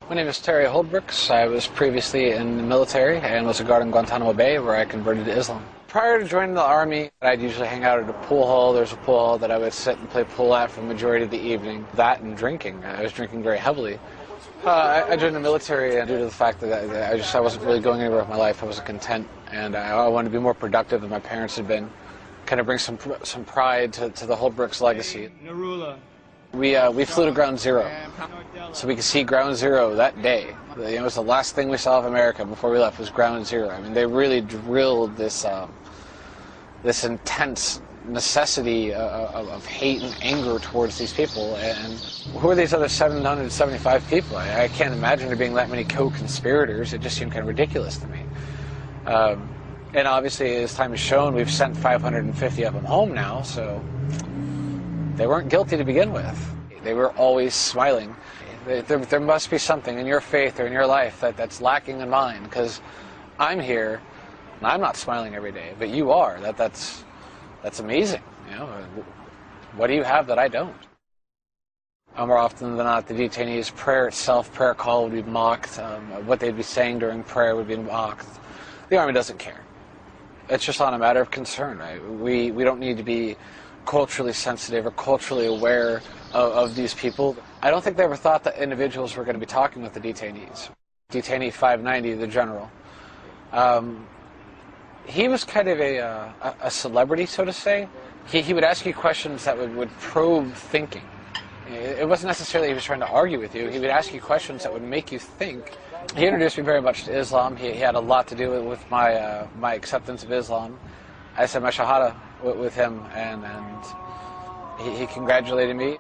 My name is Terry Holdbrooks. I was previously in the military and was a guard in Guantanamo Bay, where I converted to Islam. Prior to joining the Army, I'd usually hang out at a pool hall. There's a pool hall that I would sit and play pool at for the majority of the evening. That and drinking. I was drinking very heavily. I joined the military due to the fact that I wasn't really going anywhere with my life. I wasn't content, and I wanted to be more productive than my parents had been. Kind of bring some pride to the Holdbrooks legacy. We flew to Ground Zero, so we could see Ground Zero that day. It was the last thing we saw of America before we left was Ground Zero. I mean, they really drilled this intense necessity of hate and anger towards these people. And who are these other 775 people? I can't imagine there being that many co-conspirators. It just seemed kind of ridiculous to me. And obviously, as time has shown, we've sent 550 of them home now, so they weren't guilty to begin with. They were always smiling. There must be something in your faith or in your life that's lacking in mine, because I'm here and I'm not smiling every day, but you are. That's amazing. You know, what do you have that I don't? More often than not, the detainees' prayer itself, prayer call, would be mocked. What they'd be saying during prayer would be mocked. The Army doesn't care. It's just on a matter of concern. Right? We don't need to be culturally sensitive or culturally aware of these people. I don't think they ever thought that individuals were going to be talking with the detainees. Detainee 590, the general. He was kind of a celebrity, so to say. He would ask you questions that would probe thinking. It wasn't necessarily he was trying to argue with you. He would ask you questions that would make you think. He introduced me very much to Islam. He had a lot to do with my acceptance of Islam. I said my shahada with him, and he congratulated me.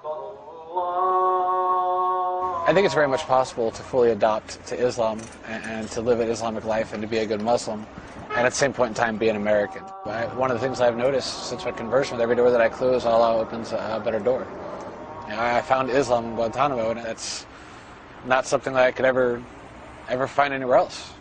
I think it's very much possible to fully adopt to Islam and to live an Islamic life and to be a good Muslim, and at the same point in time be an American. One of the things I've noticed since my conversion, with every door that I close, Allah opens a better door. You know, I found Islam in Guantanamo, and it's not something that I could ever find anywhere else.